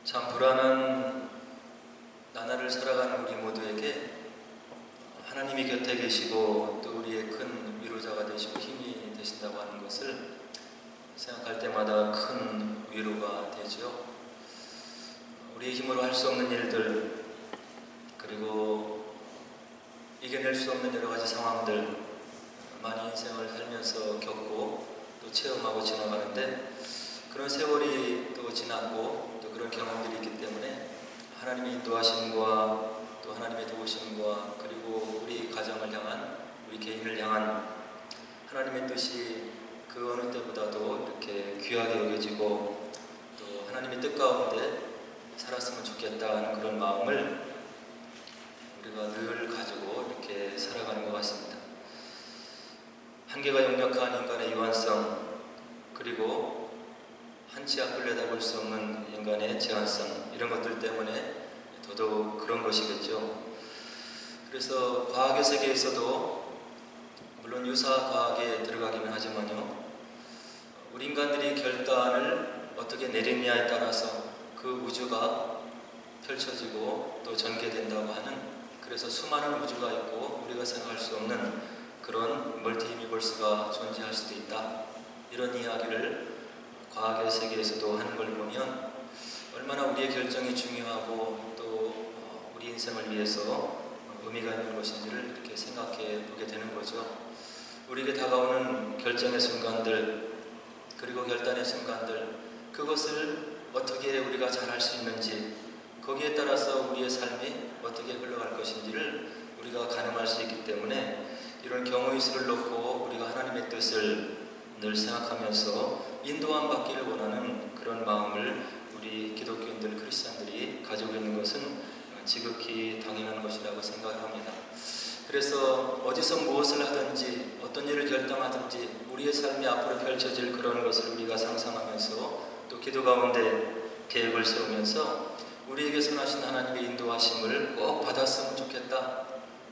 참 불안한 나날을 살아가는 우리 모두에게 하나님이 곁에 계시고 또 우리의 큰 위로자가 되시고 힘이 되신다고 하는 것을 생각할 때마다 큰 위로가 되죠. 우리의 힘으로 할 수 없는 일들, 그리고 이겨낼 수 없는 여러 가지 상황들 많이 인생을 살면서 겪고 또 체험하고 지나가는데, 그런 세월이 또 지났고 또 그런 경험들이 있기 때문에 하나님의 인도하심과 또 하나님의 도우심과 그리고 우리 가정을 향한, 우리 개인을 향한 하나님의 뜻이 그 어느 때보다도 이렇게 귀하게 여겨지고 또 하나님의 뜻 가운데 살았으면 좋겠다는 그런 마음을 우리가 늘 가지고 이렇게 살아가는 것 같습니다. 한계가 역력한 인간의 유한성, 그리고 한치 앞을 내다볼 수 없는 인간의 제한성, 이런 것들 때문에 더더욱 그런 것이겠죠. 그래서 과학의 세계에서도 물론 유사 과학에 들어가기는 하지만요, 우리 인간들이 결단을 어떻게 내리느냐에 따라서 그 우주가 펼쳐지고 또 전개된다고 하는, 그래서 수많은 우주가 있고 우리가 생각할 수 없는 그런 멀티 유니버스가 존재할 수도 있다, 이런 이야기를 과학의 세계에서도 하는 걸 보면 얼마나 우리의 결정이 중요하고 또 우리 인생을 위해서 의미가 있는 것인지를 이렇게 생각해 보게 되는 거죠. 우리에게 다가오는 결정의 순간들, 그리고 결단의 순간들, 그것을 어떻게 우리가 잘 할 수 있는지, 거기에 따라서 우리의 삶이 어떻게 흘러갈 것인지를 우리가 가늠할 수 있기 때문에 이런 경우의 수를 놓고 우리가 하나님의 뜻을 늘 생각하면서 인도함 받기를 원하는 그런 마음을 우리 기독교인들, 크리스찬들이 가지고 있는 것은 지극히 당연한 것이라고 생각을 합니다. 그래서 어디서 무엇을 하든지 어떤 일을 결정하든지 우리의 삶이 앞으로 펼쳐질 그런 것을 우리가 상상하면서 또 기도 가운데 계획을 세우면서 우리에게 선하신 하나님의 인도하심을 꼭 받았으면 좋겠다,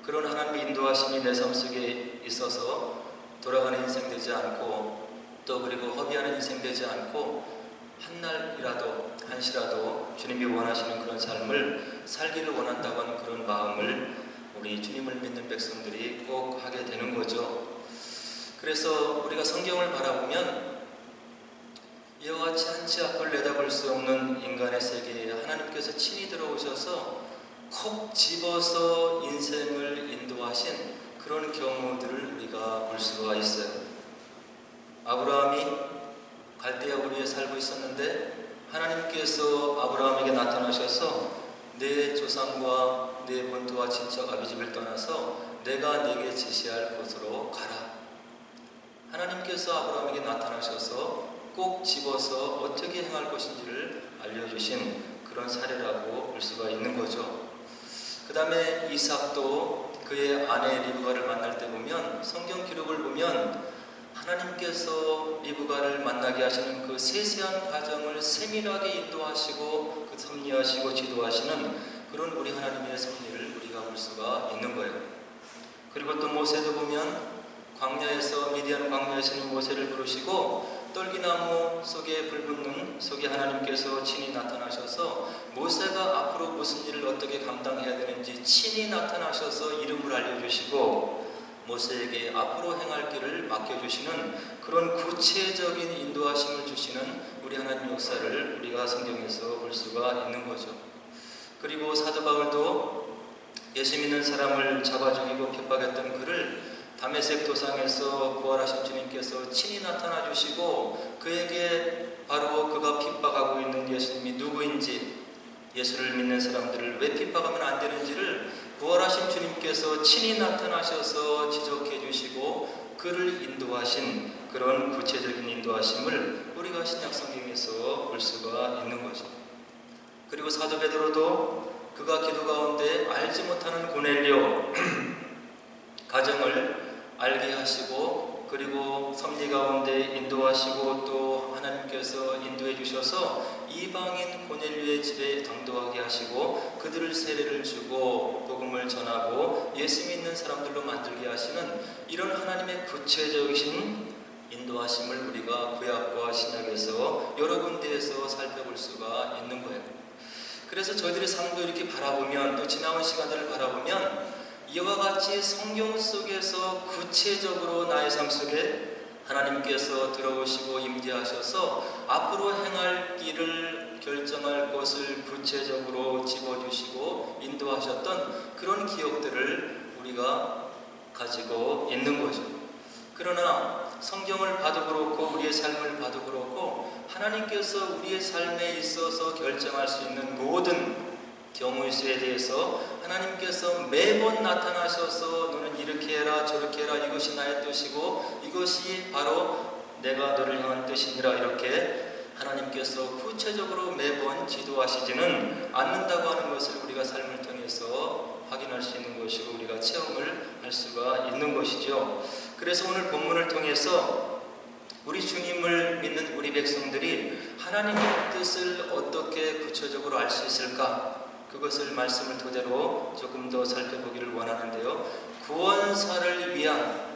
그런 하나님의 인도하심이 내 삶 속에 있어서 돌아가는 인생 되지 않고 또 그리고 허비하는 인생 되지 않고 한날이라도 한시라도 주님이 원하시는 그런 삶을 살기를 원한다고 하는 그런 마음을 우리 주님을 믿는 백성들이 꼭 하게 되는 거죠. 그래서 우리가 성경을 바라보면 이와 같이 한치 앞을 내다볼 수 없는 인간의 세계에 하나님께서 친히 들어오셔서 콕 집어서 인생을 인도하신 그런 경우들을 우리가 볼 수가 있어요. 아브라함이 갈대아 우르에 살고 있었는데 하나님께서 아브라함에게 나타나셔서 내 조상과 내 본토와 친척 아비집을 떠나서 내가 네게 지시할 곳으로 가라. 하나님께서 아브라함에게 나타나셔서 꼭 집어서 어떻게 행할 것인지를 알려주신 그런 사례라고 볼 수가 있는 거죠. 그 다음에 이삭도 그의 아내 리브가를 만날 때 보면, 성경 기록을 보면 하나님께서 리브가를 만나게 하시는 그 세세한 과정을 세밀하게 인도하시고 그 섭리하시고 지도하시는 그런 우리 하나님의 섭리를 우리가 볼 수가 있는 거예요. 그리고 또 모세도 보면 광야에서, 미디안 광야에서는 모세를 부르시고 떨기나무 속에 불 붙는 속에 하나님께서 친히 나타나셔서 모세가 앞으로 무슨 일을 어떻게 감당해야 되는지 친히 나타나셔서 이름을 알려주시고 모세에게 앞으로 행할 길을 맡겨주시는 그런 구체적인 인도하심을 주시는 우리 하나님 역사를 우리가 성경에서 볼 수가 있는 거죠. 그리고 사도 바울도 예수 믿는 사람을 잡아 죽이고 핍박했던 그를 다메섹 도상에서 부활하신 주님께서 친히 나타나 주시고 그에게 바로 그가 핍박하고 있는 예수님이 누구인지, 예수를 믿는 사람들을 왜 핍박하면 안 되는지를 부활하신 주님께서 친히 나타나셔서 지적해 주시고 그를 인도하신 그런 구체적인 인도하심을 우리가 신약 성경에서 볼 수가 있는 거죠. 그리고 사도 베드로도 그가 기도 가운데 알지 못하는 고넬료 가정을 알게 하시고 그리고 섭리 가운데 인도하시고 또 하나님께서 인도해 주셔서 이방인 고넬료의 집에 당도하게 하시고 그들을 세례를 주고 복음을 전하고 예수 믿는 사람들로 만들게 하시는 이런 하나님의 구체적인 인도하심을 우리가 구약과 신약에서 여러 군데에서 살펴볼 수가 있는 거예요. 그래서 저희들의 삶도 이렇게 바라보면, 또 지나온 시간들을 바라보면 이와 같이 성경 속에서 구체적으로 나의 삶 속에 하나님께서 들어오시고 임재하셔서 앞으로 행할 길을 결정할 것을 구체적으로 집어주시고 인도하셨던 그런 기억들을 우리가 가지고 있는 거죠. 그러나 성경을 봐도 그렇고 우리의 삶을 봐도 그렇고 하나님께서 우리의 삶에 있어서 결정할 수 있는 모든 경우의 수에 대해서 하나님께서 매번 나타나셔서 너는 이렇게 해라 저렇게 해라, 이것이 나의 뜻이고 이것이 바로 내가 너를 향한 뜻이니라, 이렇게 하나님께서 구체적으로 매번 지도하시지는 않는다고 하는 것을 우리가 삶을 통해서 확인할 수 있는 것이고 우리가 체험을 할 수가 있는 것이죠. 그래서 오늘 본문을 통해서 우리 주님을 믿는 우리 백성들이 하나님의 뜻을 어떻게 구체적으로 알 수 있을까, 그것을 말씀을 토대로 조금 더 살펴보기를 원하는데요. 구원사를 위한,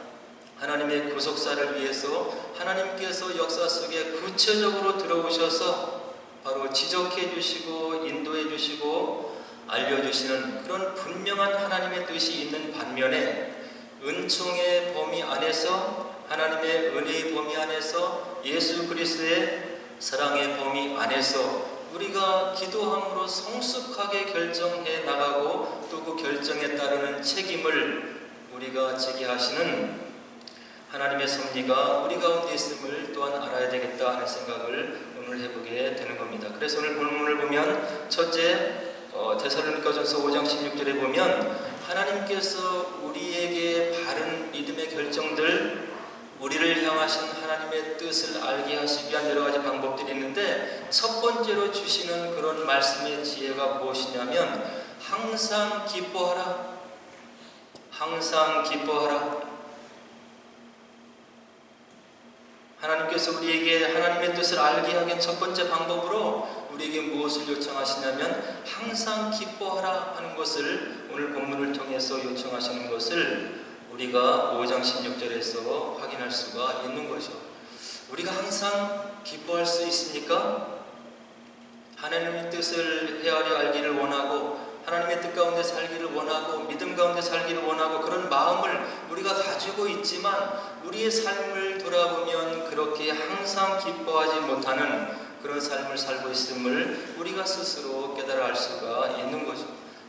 하나님의 구속사를 위해서 하나님께서 역사 속에 구체적으로 들어오셔서 바로 지적해 주시고 인도해 주시고 알려주시는 그런 분명한 하나님의 뜻이 있는 반면에 은총의 범위 안에서, 하나님의 은혜의 범위 안에서, 예수 그리스도의 사랑의 범위 안에서 우리가 기도함으로 성숙하게 결정해 나가고 또 그 결정에 따르는 책임을 우리가 지게 하시는 하나님의 섭리가 우리 가운데 있음을 또한 알아야 되겠다 하는 생각을 오늘 해보게 되는 겁니다. 그래서 오늘 본문을 보면 첫째, 데살로니가전서 5장 16절에 보면 하나님께서 우리에게 바른 믿음의 결정들, 우리를 향하신 하나님의 뜻을 알게 하시기 위한 여러 가지 방법들이 있는데, 첫 번째로 주시는 그런 말씀의 지혜가 무엇이냐면 항상 기뻐하라. 항상 기뻐하라. 하나님께서 우리에게 하나님의 뜻을 알게 하기 첫 번째 방법으로 우리에게 무엇을 요청하시냐면 항상 기뻐하라 하는 것을 오늘 본문을 통해서 요청하시는 것을 우리가 5장 16절에서 확인할 수가 있는 거죠. 우리가 항상 기뻐할 수 있습니까? 하나님의 뜻을 헤아려 알기를 원하고 하나님의 뜻 가운데 살기를 원하고 믿음 가운데 살기를 원하고 그런 마음을 우리가 가지고 있지만 우리의 삶을 돌아보면 그렇게 항상 기뻐하지 못하는 그런 삶을 살고 있음을 우리가 스스로 깨달아 알 수가 있는 거죠.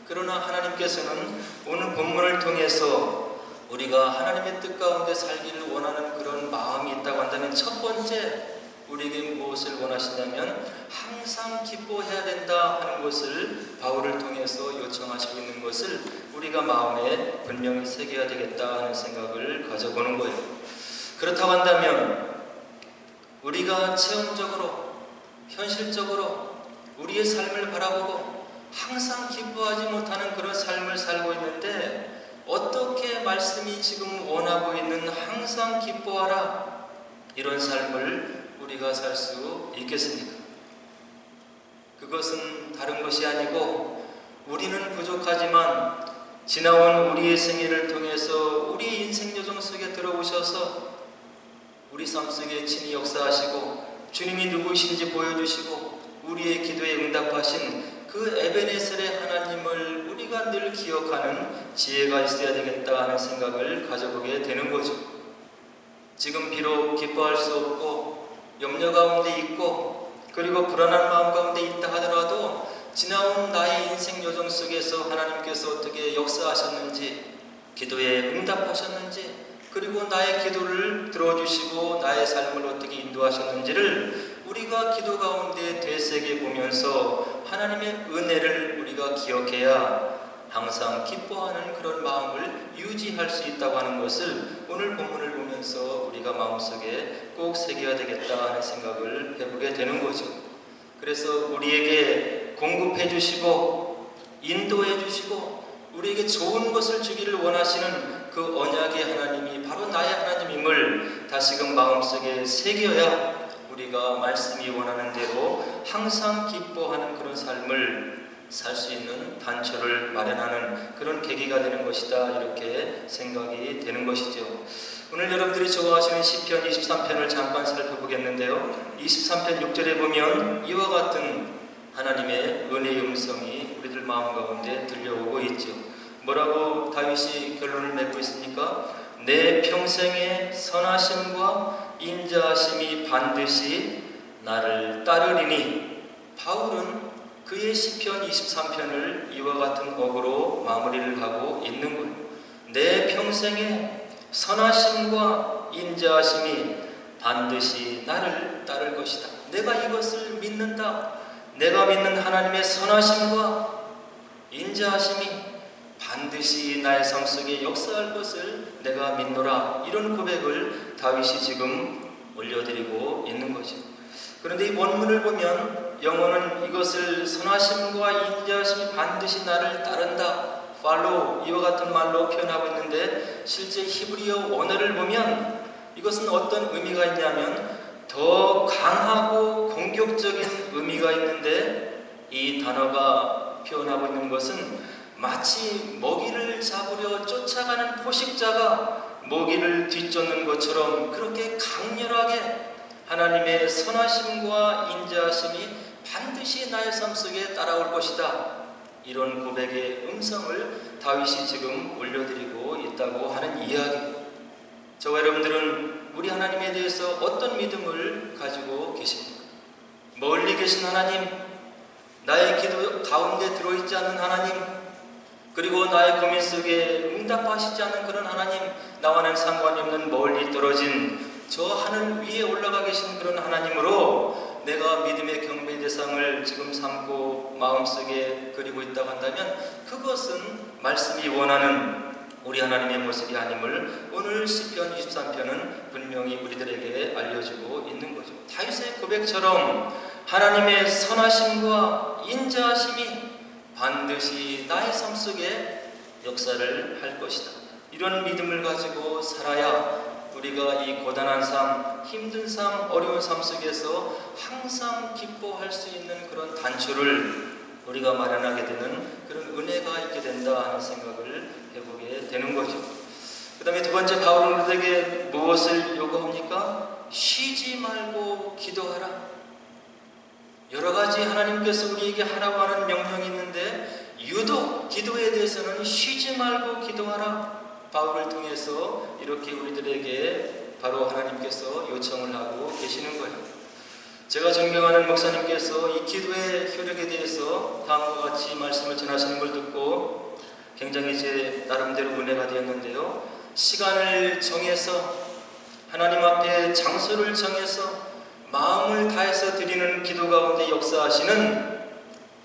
그러나 하나님께서는 오늘 본문을 통해서 우리가 하나님의 뜻 가운데 살기를 원하는 그런 마음이 있다고 한다면 첫 번째 우리에게 무엇을 원하시냐면 항상 기뻐해야 된다 하는 것을 바울을 통해서 요청하시고 있는 것을 우리가 마음에 분명히 새겨야 되겠다 하는 생각을 가져보는 거예요. 그렇다고 한다면 우리가 체험적으로 현실적으로 우리의 삶을 바라보고 항상 기뻐하지 못하는 그런 삶을 살고 있는데 어떻게 말씀이 지금 원하고 있는 항상 기뻐하라 이런 삶을 우리가 살 수 있겠습니까? 그것은 다른 것이 아니고 우리는 부족하지만 지나온 우리의 생애를 통해서 우리 인생 여정 속에 들어오셔서 우리 삶 속에 친히 역사하시고 주님이 누구이신지 보여주시고 우리의 기도에 응답하신 그 에베네셀의 하나님을 우리가 늘 기억하는 지혜가 있어야 되겠다 하는 생각을 가져보게 되는 거죠. 지금 비록 기뻐할 수 없고 염려 가운데 있고 그리고 불안한 마음 가운데 있다 하더라도 지나온 나의 인생 여정 속에서 하나님께서 어떻게 역사하셨는지 기도에 응답하셨는지 그리고 나의 기도를 들어주시고 나의 삶을 어떻게 인도하셨는지를 우리가 기도 가운데 되새겨 보면서 하나님의 은혜를 우리가 기억해야 항상 기뻐하는 그런 마음을 유지할 수 있다고 하는 것을 오늘 본문을 보면서 우리가 마음속에 꼭 새겨야 되겠다 하는 생각을 해보게 되는 거죠. 그래서 우리에게 공급해 주시고 인도해 주시고 우리에게 좋은 것을 주기를 원하시는 그 언약의 하나님이 바로 나의 하나님임을 다시금 마음속에 새겨야 우리가 말씀이 원하는 대로 항상 기뻐하는 그런 삶을 살 수 있는 단초를 마련하는 그런 계기가 되는 것이다 이렇게 생각이 되는 것이죠. 오늘 여러분들이 좋아하시는 시편 23편을 잠깐 살펴보겠는데요. 23편 6절에 보면 이와 같은 하나님의 은혜의 음성이 우리들 마음 가운데 들려오고 있죠. 뭐라고 다윗이 결론을 맺고 있습니까? 내 평생의 선하심과 인자하심이 반드시 나를 따르리니. 바울은 그의 시편 23편을 이와 같은 어구로 마무리를 하고 있는 거예요. 내 평생의 선하심과 인자하심이 반드시 나를 따를 것이다. 내가 이것을 믿는다. 내가 믿는 하나님의 선하심과 인자하심이 반드시 나의 삶 속에 역사할 것을 내가 믿노라. 이런 고백을 다윗이 지금 올려드리고 있는 거죠. 그런데 이 본문을 보면 영어는 이것을 선하심과 인자하심이 반드시 나를 따른다, follow, 이와 같은 말로 표현하고 있는데, 실제 히브리어 원어를 보면 이것은 어떤 의미가 있냐면 더 강하고 공격적인 의미가 있는데, 이 단어가 표현하고 있는 것은 마치 먹이를 잡으려 쫓아가는 포식자가 먹이를 뒤쫓는 것처럼 그렇게 강렬하게 하나님의 선하심과 인자하심이 반드시 나의 삶 속에 따라올 것이다. 이런 고백의 음성을 다윗이 지금 올려드리고 있다고 하는 이야기. 저와 여러분들은 우리 하나님에 대해서 어떤 믿음을 가지고 계십니까? 멀리 계신 하나님, 나의 기도 가운데 들어있지 않는 하나님, 그리고 나의 고민 속에 응답하시지 않는 그런 하나님, 나와는 상관이 없는 멀리 떨어진 저 하늘 위에 올라가 계신 그런 하나님으로 내가 믿음의 경배의 대상을 지금 삼고 마음속에 그리고 있다고 한다면, 그것은 말씀이 원하는 우리 하나님의 모습이 아님을 오늘 시편 23편은 분명히 우리들에게 알려주고 있는 거죠. 다윗의 고백처럼 하나님의 선하심과 인자하심이 반드시 나의 삶 속에 역사를 할 것이다. 이런 믿음을 가지고 살아야 우리가 이 고단한 삶, 힘든 삶, 어려운 삶 속에서 항상 기뻐할 수 있는 그런 단초를 우리가 마련하게 되는 그런 은혜가 있게 된다 하는 생각을 해보게 되는 거죠. 그 다음에 두 번째, 바울은 우리에게 무엇을 요구합니까? 쉬지 말고 기도하라. 여러 가지 하나님께서 우리에게 하라고 하는 명령이 있는데, 유독 기도에 대해서는 쉬지 말고 기도하라. 바울을 통해서 이렇게 우리들에게 바로 하나님께서 요청을 하고 계시는 거예요. 제가 존경하는 목사님께서 이 기도의 효력에 대해서 다음과 같이 말씀을 전하시는 걸 듣고 굉장히 제 나름대로 은혜가 되었는데요. 시간을 정해서, 하나님 앞에 장소를 정해서 마음을 다해서 드리는 기도 가운데 역사하시는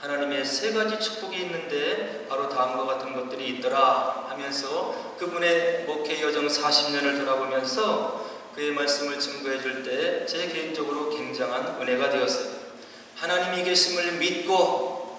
하나님의 세 가지 축복이 있는데 바로 다음과 같은 것들이 있더라 하면서 그분의 목회 여정 40년을 돌아보면서 그의 말씀을 증거해 줄 때 제 개인적으로 굉장한 은혜가 되었어요. 하나님이 계심을 믿고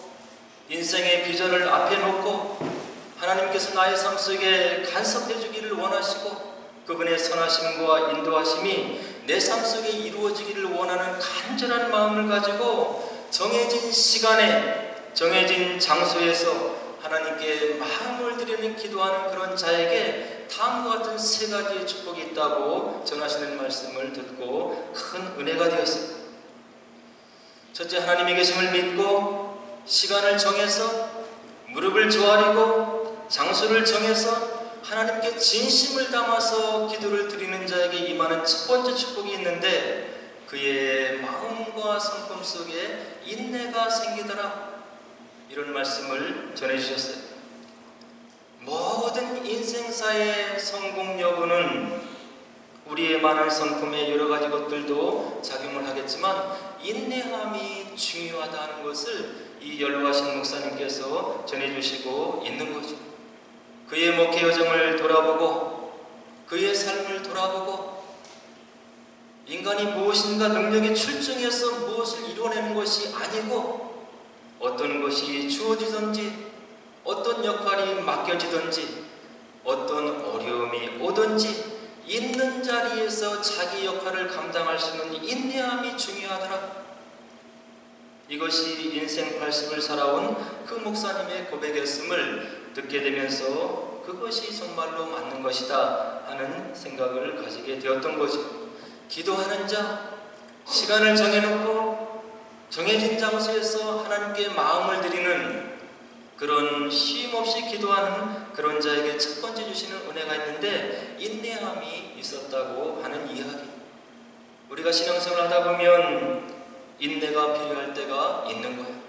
인생의 비전을 앞에 놓고 하나님께서 나의 삶 속에 간섭해 주기를 원하시고 그분의 선하심과 인도하심이 내 삶 속에 이루어지기를 원하는 간절한 마음을 가지고 정해진 시간에 정해진 장소에서 하나님께 마음을 드리는 기도하는 그런 자에게 다음과 같은 세 가지의 축복이 있다고 전하시는 말씀을 듣고 큰 은혜가 되었습니다. 첫째, 하나님의 계심을 믿고 시간을 정해서 무릎을 조아리고 장소를 정해서 하나님께 진심을 담아서 기도를 드리는 자에게 임하는 첫 번째 축복이 있는데, 그의 마음과 성품 속에 인내가 생기더라. 이런 말씀을 전해주셨어요. 모든 인생사의 성공 여부는 우리의 많은 성품의 여러 가지 것들도 작용을 하겠지만 인내함이 중요하다는 것을 이 연로하신 목사님께서 전해주시고 있는 거죠. 그의 목회 여정을 돌아보고 그의 삶을 돌아보고 인간이 무엇인가 능력이 출중해서 무엇을 이뤄내는 것이 아니고 어떤 것이 주어지든지 어떤 역할이 맡겨지든지 어떤 어려움이 오든지 있는 자리에서 자기 역할을 감당할 수 있는 인내함이 중요하더라. 이것이 인생 80을 살아온 그 목사님의 고백이었음을 듣게 되면서 그것이 정말로 맞는 것이다 하는 생각을 가지게 되었던 거죠. 기도하는 자, 시간을 정해놓고 정해진 장소에서 하나님께 마음을 드리는 그런 쉼없이 기도하는 그런 자에게 첫 번째 주시는 은혜가 있는데 인내함이 있었다고 하는 이야기. 우리가 신앙생활을 하다 보면 인내가 필요할 때가 있는 거예요.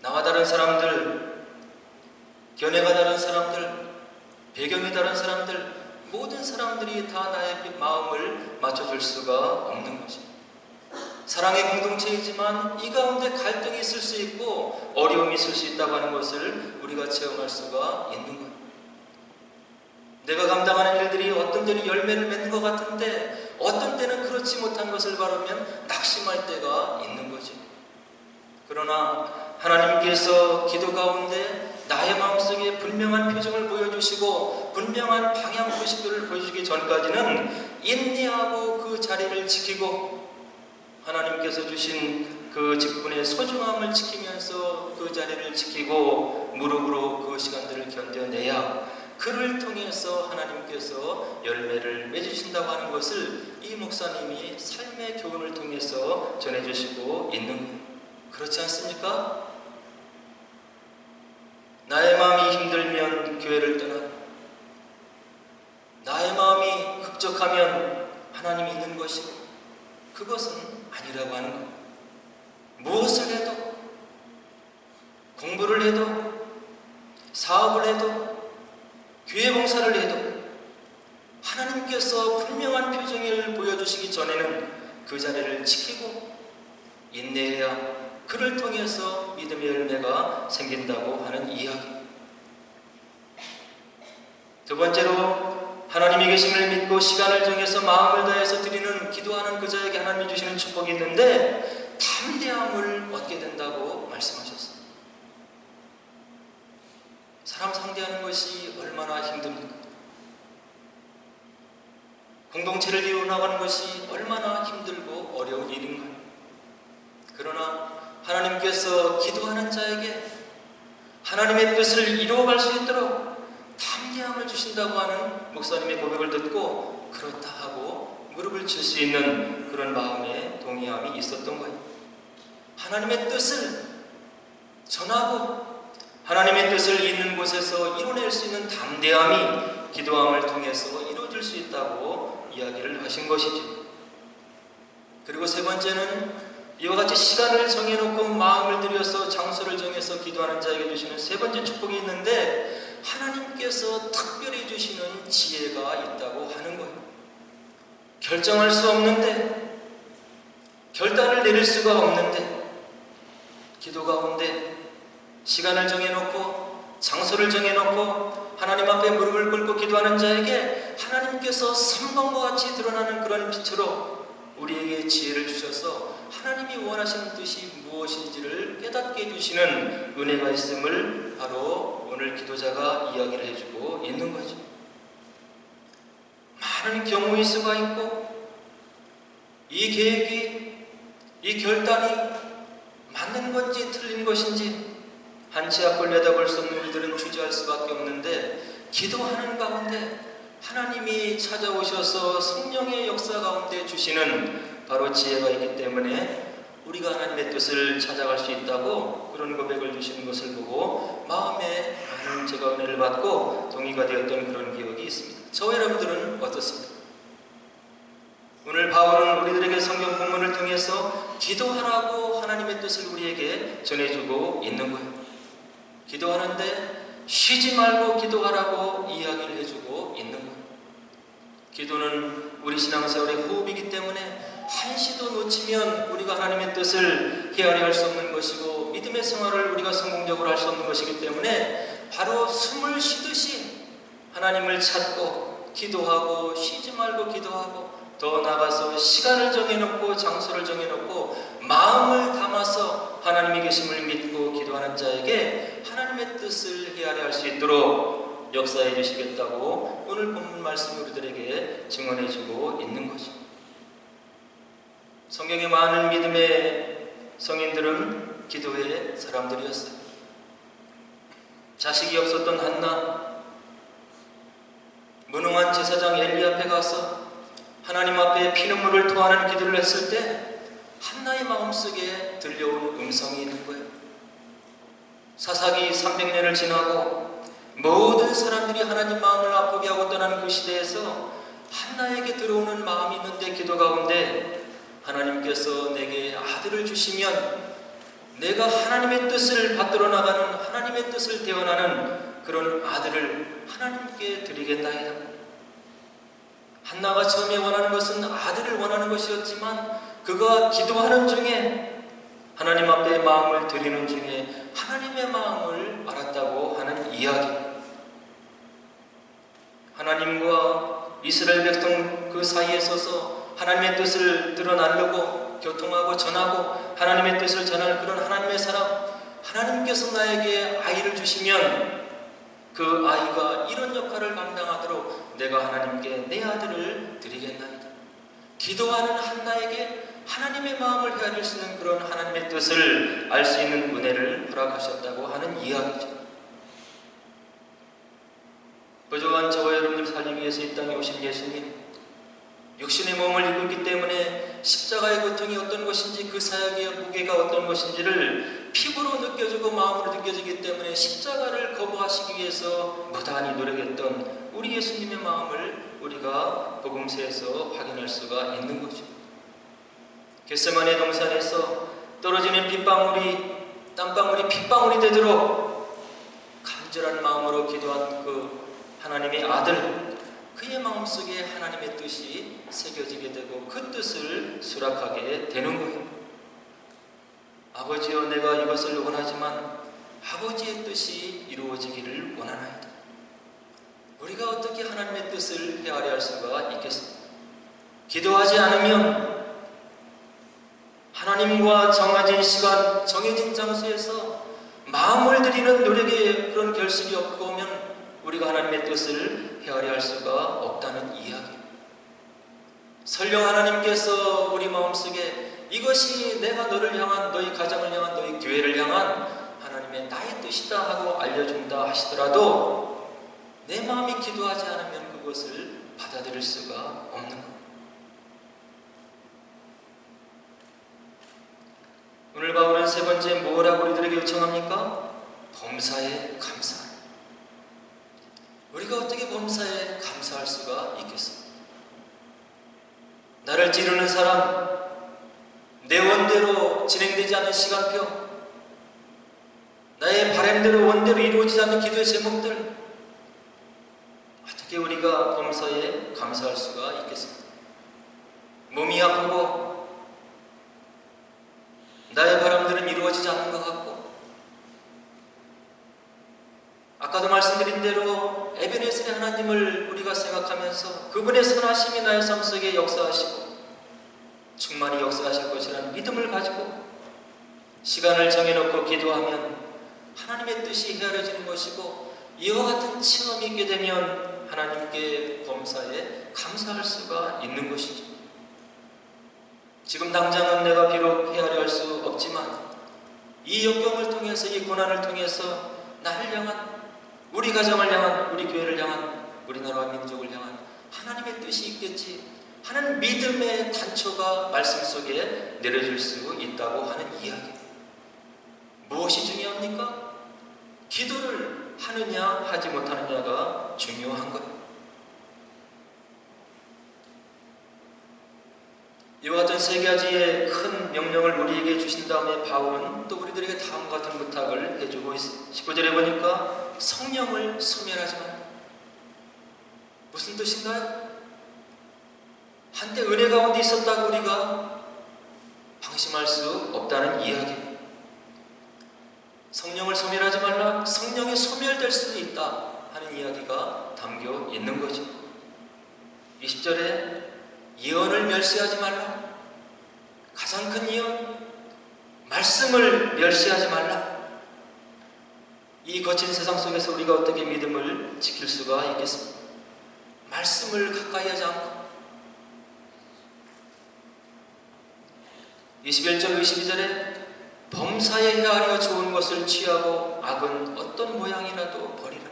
나와 다른 사람들, 견해가 다른 사람들, 배경이 다른 사람들, 모든 사람들이 다 나의 마음을 맞춰줄 수가 없는 것입니다. 사랑의 공동체이지만 이 가운데 갈등이 있을 수 있고 어려움이 있을 수 있다고 하는 것을 우리가 체험할 수가 있는 거예요. 내가 감당하는 일들이 어떤 때는 열매를 맺는 것 같은데 어떤 때는 그렇지 못한 것을 바라면 낙심할 때가 있는 거지. 그러나 하나님께서 기도 가운데 나의 마음속에 분명한 표정을 보여주시고 분명한 방향 표시를 보여주기 전까지는 인내하고 그 자리를 지키고 하나님께서 주신 그 직분의 소중함을 지키면서 그 자리를 지키고 무릎으로 그 시간들을 견뎌내야 그를 통해서 하나님께서 열매를 맺으신다고 하는 것을 이 목사님이 삶의 교훈을 통해서 전해주시고 있는 거예요. 그렇지 않습니까? 나의 마음이 힘들면 교회를 떠나, 나의 마음이 흡족하면 하나님이 있는 것이고 그것은 아니라고 하는 것. 무엇을 해도, 공부를 해도, 사업을 해도, 교회 봉사를 해도 하나님께서 분명한 표정을 보여주시기 전에는 그 자리를 지키고 인내해야 그를 통해서 믿음의 열매가 생긴다고 하는 이야기. 두 번째로 하나님이 계심을 믿고 시간을 정해서 마음을 다해서 드리는 기도하는 그 자에게 하나님이 주시는 축복이 있는데 담대함을 얻게 된다고 말씀하셨어요. 사람 상대하는 것이 얼마나 힘듭니까? 공동체를 이루어나가는 것이 얼마나 힘들고 어려운 일인가요? 그러나 하나님께서 기도하는 자에게 하나님의 뜻을 이루어갈 수 있도록 담대함을 주신다고 하는 목사님의 고백을 듣고 그렇다 하고 무릎을 칠 수 있는 그런 마음의 동의함이 있었던 거예요. 하나님의 뜻을 전하고 하나님의 뜻을 있는 곳에서 이뤄낼 수 있는 담대함이 기도함을 통해서 이루어질 수 있다고 이야기를 하신 것이죠. 그리고 세 번째는 이와 같이 시간을 정해놓고 마음을 들여서 장소를 정해서 기도하는 자에게 주시는 세 번째 축복이 있는데 하나님께서 특별히 주시는 지혜가 있다고 하는 거예요. 결정할 수 없는데, 결단을 내릴 수가 없는데 기도 가운데 시간을 정해놓고 장소를 정해놓고 하나님 앞에 무릎을 꿇고 기도하는 자에게 하나님께서 섬광과 같이 드러나는 그런 빛으로 우리에게 지혜를 주셔서 하나님이 원하시는 뜻이 무엇인지를 깨닫게 해주시는 은혜가 있음을 바로 오늘 기도자가 이야기를 해주고 있는 거죠. 많은 경우의 수가 있고 이 계획이, 이 결단이 맞는 건지 틀린 것인지 한 치 앞을 내다볼 수 없는 우리들은 주저할 수밖에 없는데 기도하는 가운데 하나님이 찾아오셔서 성령의 역사 가운데 주시는 바로 지혜가 있기 때문에 우리가 하나님의 뜻을 찾아갈 수 있다고 그런 고백을 주시는 것을 보고 마음에 많은 제가 은혜를 받고 동의가 되었던 그런 기억이 있습니다. 저와 여러분들은 어떻습니까? 오늘 바울은 우리들에게 성경 본문을 통해서 기도하라고 하나님의 뜻을 우리에게 전해주고 있는 거예요. 기도하는데 쉬지 말고 기도하라고 이야기를 해주고 있는 거예요. 기도는 우리 신앙생활의 호흡이기 때문에 한시도 놓치면 우리가 하나님의 뜻을 헤아려 할 수 없는 것이고 믿음의 생활을 우리가 성공적으로 할 수 없는 것이기 때문에 바로 숨을 쉬듯이 하나님을 찾고 기도하고 쉬지 말고 기도하고 더 나아가서 시간을 정해놓고 장소를 정해놓고 마음을 담아서 하나님이 계심을 믿고 기도하는 자에게 하나님의 뜻을 헤아려 할 수 있도록 역사해 주시겠다고 오늘 본문 말씀 우리들에게 증언해 주고 있는 거죠. 성경에 많은 믿음의 성인들은 기도의 사람들이었어요. 자식이 없었던 한나, 무능한 제사장 엘리 앞에 가서 하나님 앞에 피눈물을 토하는 기도를 했을 때 한나의 마음속에 들려온 음성이 있는 거예요. 사사기 300년을 지나고 모든 사람들이 하나님 마음을 아프게 하고 떠나는 그 시대에서 한나에게 들어오는 마음이 있는데, 기도 가운데 하나님께서 내게 아들을 주시면 내가 하나님의 뜻을 받들어 나가는, 하나님의 뜻을 대언하는 그런 아들을 하나님께 드리겠나이다. 한나가 처음에 원하는 것은 아들을 원하는 것이었지만, 그가 기도하는 중에, 하나님 앞에 마음을 드리는 중에 하나님의 마음을 알았다고 하는 이야기. 하나님과 이스라엘 백성 그 사이에 서서 하나님의 뜻을 드러나려고 교통하고 전하고 하나님의 뜻을 전하는 그런 하나님의 사람, 하나님께서 나에게 아이를 주시면 그 아이가 이런 역할을 감당하도록 내가 하나님께 내 아들을 드리겠나이다. 기도하는 한나에게 하나님의 마음을 헤아릴 수 있는 그런 하나님의 뜻을 알 수 있는 은혜를 허락하셨다고 하는 이야기죠. 부족한 저와 여러분들 살리기 위해서 이 땅에 오신 예수님, 육신의 몸을 입고 있기 때문에 십자가의 고통이 어떤 것인지, 그 사역의 무게가 어떤 것인지를 피부로 느껴지고 마음으로 느껴지기 때문에 십자가를 거부하시기 위해서 무단히 노력했던 우리 예수님의 마음을 우리가 복음서에서 확인할 수가 있는 거죠. 겟세마네 동산에서 떨어지는 빗방울이 땀방울이 핏방울이 되도록 간절한 마음으로 기도한 그 하나님의 아들, 그의 마음속에 하나님의 뜻이 새겨지게 되고 그 뜻을 수락하게 되는 거예요. 아버지여, 내가 이것을 원하지만 아버지의 뜻이 이루어지기를 원하나이다. 우리가 어떻게 하나님의 뜻을 헤아려 할 수가 있겠습니까? 기도하지 않으면 하나님과 정해진 시간, 정해진 장소에서 마음을 들이는 노력의 그런 결실이 없고 오면 우리가 하나님의 뜻을 헤아려 할 수가 없다는 이야기. 설령 하나님께서 우리 마음속에 이것이 내가 너를 향한, 너희 가정을 향한, 너희 교회를 향한 하나님의 나의 뜻이다 하고 알려준다 하시더라도 내 마음이 기도하지 않으면 그것을 받아들일 수가 없는 것. 오늘 바울은 세 번째 뭐라고 우리들에게 요청합니까? 범사에 감사하라. 우리가 어떻게 범사에 감사할 수가 있겠습니까? 나를 찌르는 사람, 내 원대로 진행되지 않는 시간표, 나의 바람대로 원대로 이루어지지 않는 기도의 제목들, 어떻게 우리가 범사에 감사할 수가 있겠습니까? 몸이 아프고 나의 바람들은 이루어지지 않는 것 같고, 아까도 말씀드린 대로 에베네셀의 하나님을 우리가 생각하면서 그분의 선하심이 나의 삶 속에 역사하시고 충만히 역사하실 것이라는 믿음을 가지고 시간을 정해놓고 기도하면 하나님의 뜻이 헤아려지는 것이고, 이와 같은 체험이 있게 되면 하나님께 범사에 감사할 수가 있는 것이죠. 지금 당장은 내가 비록 헤아려 할 수 없지만 이 역경을 통해서, 이 고난을 통해서 나를 향한, 우리 가정을 향한, 우리 교회를 향한, 우리나라와 민족을 향한 하나님의 뜻이 있겠지 하는 믿음의 단초가 말씀 속에 내려질 수 있다고 하는 이야기. 무엇이 중요합니까? 기도를 하느냐 하지 못하느냐가 중요한 것. 이와 같은 세 가지의 큰 명령을 우리에게 주신 다음에 바울은 또 우리들에게 다음과 같은 부탁을 해주고 있습니다. 19절에 보니까 성령을 소멸하지 마라. 무슨 뜻인가요? 한때 은혜 가운데 있었다고 우리가 방심할 수 없다는 이야기. 성령을 소멸하지 말라, 성령이 소멸될 수도 있다 하는 이야기가 담겨 있는 거죠. 20절에 예언을 멸시하지 말라. 가장 큰 예언, 말씀을 멸시하지 말라. 이 거친 세상 속에서 우리가 어떻게 믿음을 지킬 수가 있겠습니까? 말씀을 가까이 하지 않고. 21절 22절에 범사에 헤아려 좋은 것을 취하고 악은 어떤 모양이라도 버리라.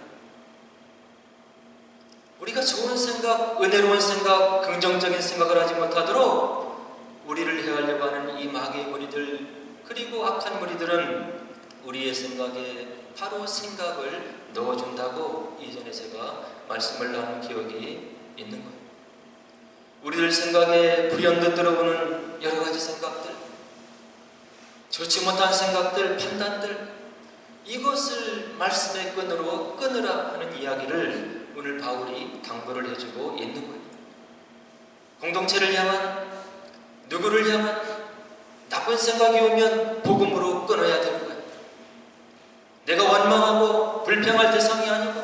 우리가 좋은 생각, 은혜로운 생각, 긍정적인 생각을 하지 못하도록 우리를 해하려고 하는 이 마귀의 무리들, 그리고 악한 무리들은 우리의 생각에 바로 생각을 넣어준다고 이전에 제가 말씀을 나눈 기억이 있는 거예요. 우리들 생각에 불현듯 들어오는 여러 가지 생각들, 좋지 못한 생각들, 판단들, 이것을 말씀의 끈으로 끊으라 하는 이야기를 오늘 바울이 당부를 해주고 있는 거예요. 공동체를 향한, 누구를 향한 나쁜 생각이 오면 복음으로 끊어야 되는 거예요. 내가 원망하고 불평할 대상이 아니고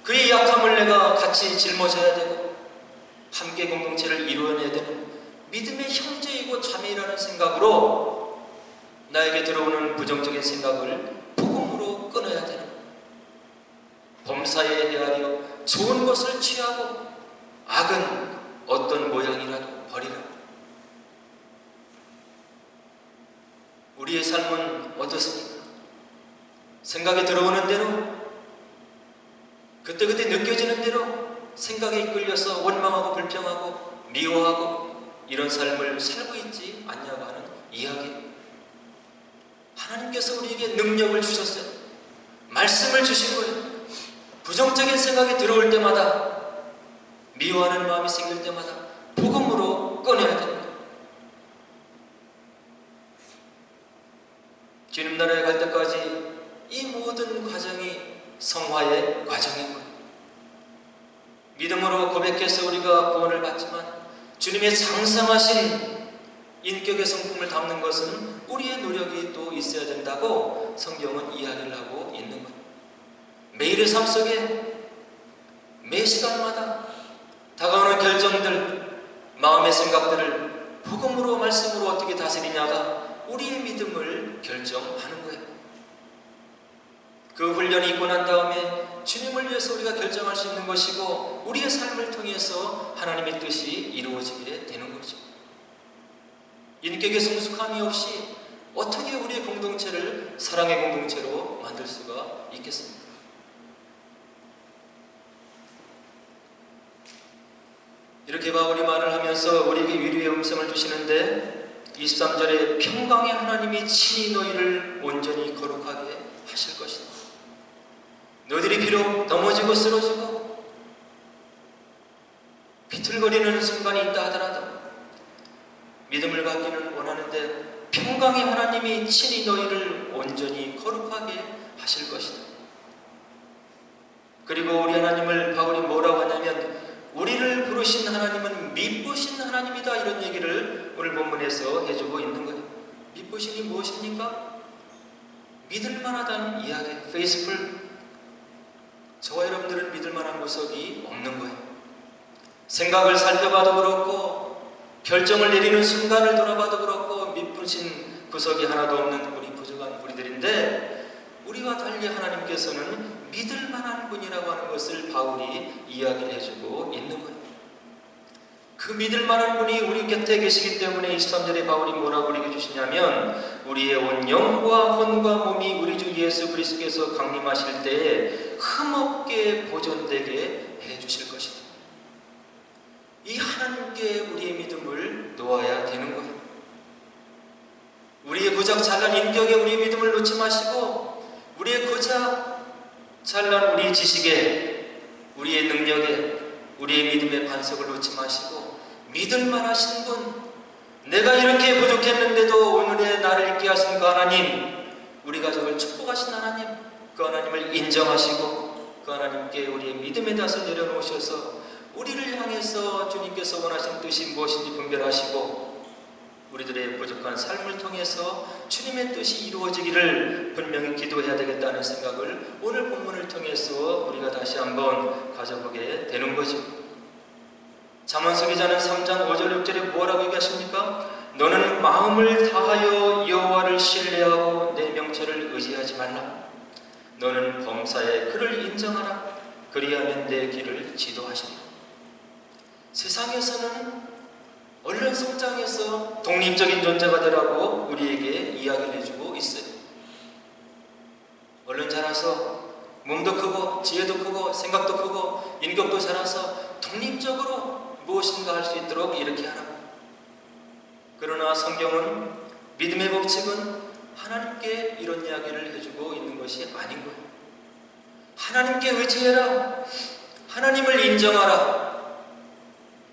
그의 약함을 내가 같이 짊어져야 되고 함께 공동체를 이루어내야 되는 믿음의 형제이고 자매라는 생각으로 나에게 들어오는 부정적인 생각을 복음으로 끊어야 되는 거예요. 범사에 헤아려 좋은 것을 취하고 악은 어떤 모양이라도 버리라. 우리의 삶은 어떻습니까? 생각이 들어오는 대로, 그때그때 느껴지는 대로 생각에 이끌려서 원망하고 불평하고 미워하고 이런 삶을 살고 있지 않냐고 하는 이야기. 하나님께서 우리에게 능력을 주셨어요. 말씀을 주신 거예요. 부정적인 생각이 들어올 때마다, 미워하는 마음이 생길 때마다 복음으로 꺼내야 됩니다. 주님 나라에 갈 때까지 이 모든 과정이 성화의 과정인 거예요. 믿음으로 고백해서 우리가 구원을 받지만 주님의 장성하신 인격의 성품을 담는 것은 우리의 노력이 또 있어야 된다고 성경은 이야기를 하고 있는 거예요. 매일의 삶 속에 매 시간마다 다가오는 결정들, 마음의 생각들을 복음으로, 말씀으로 어떻게 다스리냐가 우리의 믿음을 결정하는 거예요. 그 훈련이 있고 난 다음에 주님을 위해서 우리가 결정할 수 있는 것이고 우리의 삶을 통해서 하나님의 뜻이 이루어지게 되는 거죠. 인격의 성숙함이 없이 어떻게 우리의 공동체를 사랑의 공동체로 만들 수가 있겠습니까? 이렇게 바울이 말을 하면서 우리에게 위로의 음성을 주시는데 23절에 평강의 하나님이 친히 너희를 온전히 거룩하게 하실 것이다. 너희들이 비록 넘어지고 쓰러지고 비틀거리는 순간이 있다 하더라도 믿음을 갖기는 원하는데 평강의 하나님이 친히 너희를 온전히 거룩하게 하실 것이다. 그리고 우리 하나님을 바울이 뭐라고 하냐면 우리를 부르신 하나님은 미쁘신 하나님이다, 이런 얘기를 오늘 본문에서 해주고 있는 거예요. 미쁘신이 무엇입니까? 믿을만하다는 이야기, faithful. 저와 여러분들은 믿을만한 구석이 없는 거예요. 생각을 살펴봐도 그렇고 결정을 내리는 순간을 돌아봐도 그렇고 미쁘신 구석이 하나도 없는 우리 부족한 우리들인데, 우리와 달리 하나님께서는 믿을만한 분이라고 하는 것을 바울이 이야기를 해주고 있는 거예요. 그 믿을만한 분이 우리 곁에 계시기 때문에 23절에 바울이 뭐라고 우리에게 주시냐면 우리의 온 영과 혼과 몸이 우리 주 예수 그리스도께서 강림하실 때에 흠없게 보존되게 해주실 것이다. 이 하나님께 우리의 믿음을 놓아야 되는 거예요. 우리의 고작 잘난 인격에 우리의 믿음을 놓지 마시고 우리의 고작 잘난 우리의 지식에, 우리의 능력에, 우리의 믿음의 반석을 놓지 마시고 믿을만 하신 분, 내가 이렇게 부족했는데도 오늘의 나를 있게 하신 그 하나님, 우리 가족을 축복하신 하나님, 그 하나님을 인정하시고 그 하나님께 우리의 믿음의 닷을 내려놓으셔서 우리를 향해서 주님께서 원하신 뜻이 무엇인지 분별하시고 우리들의 부족한 삶을 통해서 주님의 뜻이 이루어지기를 분명히 기도해야 되겠다는 생각을 오늘 본문을 통해서 우리가 다시 한번 가져보게 되는 거죠. 잠언서 기자는 3장 5절 6절에 뭐라고 얘기하십니까? 너는 마음을 다하여 여호와를 신뢰하고 내 명철을 의지하지 말라. 너는 범사에 그를 인정하라. 그리하면 내 길을 지도하시리라. 세상에서는 얼른 성장해서 독립적인 존재가 되라고 우리에게 이야기를 해주고 있어요. 얼른 자라서 몸도 크고 지혜도 크고 생각도 크고 인격도 자라서 독립적으로 무엇인가 할 수 있도록 이렇게 하라고. 그러나 성경은 믿음의 법칙은 하나님께 이런 이야기를 해주고 있는 것이 아닌 거예요. 하나님께 의지해라. 하나님을 인정하라.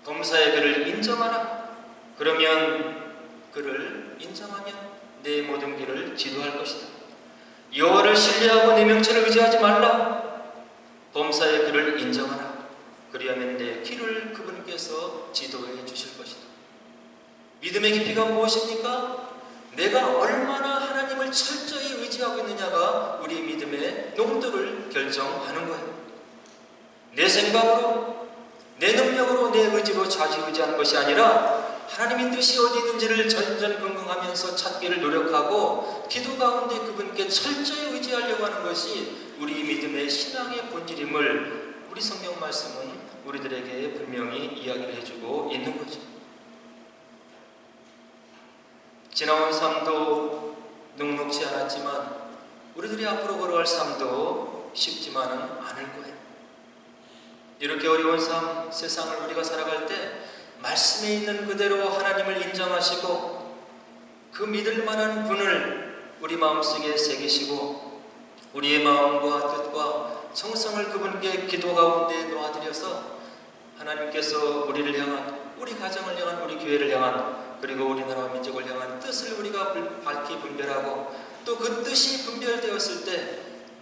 범사의 그를 인정하라. 그러면 그를 인정하면 내 모든 길을 지도할 것이다. 여호와를 신뢰하고 내 명철을 의지하지 말라. 범사의 그를 인정하라. 그리하면 내 길을 그분께서 지도해 주실 것이다. 믿음의 깊이가 무엇입니까? 내가 얼마나 하나님을 철저히 의지하고 있느냐가 우리 믿음의 농도를 결정하는 거예요. 내 생각으로, 내 능력으로, 내 의지로 좌지우지하는 것이 아니라 하나님의 뜻이 어디 있는지를 전전긍긍하면서 찾기를 노력하고 기도 가운데 그분께 철저히 의지하려고 하는 것이 우리 믿음의 신앙의 본질임을 우리 성경 말씀은 우리들에게 분명히 이야기를 해주고 있는 거죠. 지나온 삶도 녹록지 않았지만 우리들이 앞으로 걸어갈 삶도 쉽지만은 않을 거예요. 이렇게 어려운 삶, 세상을 우리가 살아갈 때 말씀에 있는 그대로 하나님을 인정하시고 그 믿을 만한 분을 우리 마음속에 새기시고 우리의 마음과 뜻과 정성을 그분께 기도 가운데 놓아드려서 하나님께서 우리를 향한, 우리 가정을 향한, 우리 교회를 향한, 그리고 우리나라와 민족을 향한 뜻을 우리가 밝히 분별하고 또 그 뜻이 분별되었을 때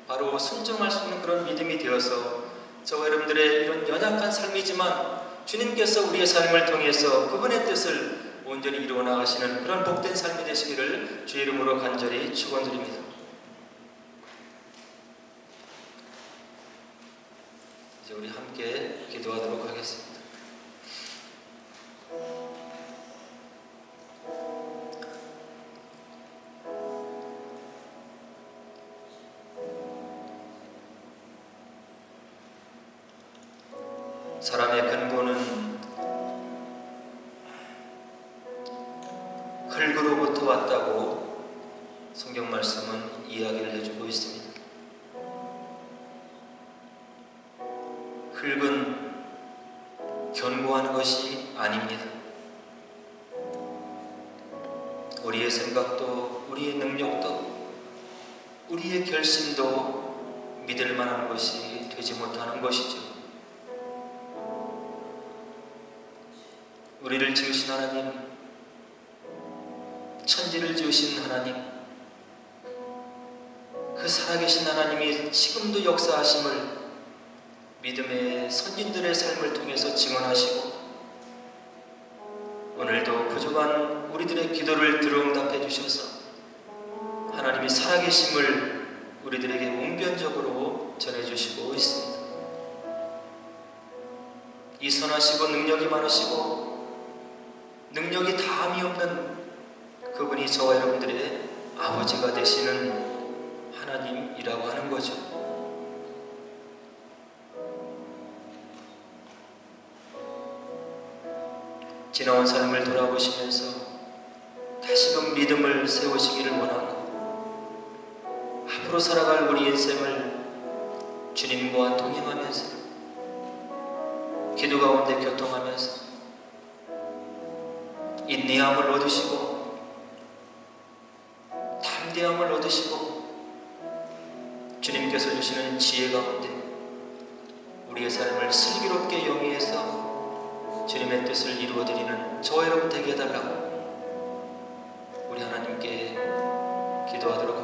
바로 순종할 수 있는 그런 믿음이 되어서 저와 여러분들의 이런 연약한 삶이지만 주님께서 우리의 삶을 통해서 그분의 뜻을 온전히 이루어 나가시는 그런 복된 삶이 되시기를 주의 이름으로 간절히 축원드립니다. 이제 우리 함께 기도하도록 하겠습니다. 사람의 근본은 흙으로부터 왔다고 성경 말씀은 이야기를 해주고 있습니다. 흙은 견고한 것이 아닙니다. 우리의 생각도, 우리의 능력도, 우리의 결심도 믿을 만한 것이 되지 못하는 것이죠. 우리를 지으신 하나님, 천지를 지으신 하나님, 그 살아계신 하나님이 지금도 역사하심을 믿음의 선진들의 삶을 통해서 증언하시고 오늘도 부족한 우리들의 기도를 들어응답해 주셔서 하나님이 살아계심을 우리들에게 웅변적으로 전해주시고 있습니다. 이 선하시고 능력이 많으시고 능력이 다함이 없는 그분이 저와 여러분들의 아버지가 되시는 하나님이라고 하는 거죠. 지나온 삶을 돌아보시면서 다시금 믿음을 세우시기를 원하고 앞으로 살아갈 우리 인생을 주님과 동행하면서 기도 가운데 교통하면서 인내함을 얻으시고 담대함을 얻으시고 주님께서 주시는 지혜 가운데 우리의 삶을 슬기롭게 영위해서 주님의 뜻을 이루어드리는 저와 여러분 되게 해달라고 우리 하나님께 기도하도록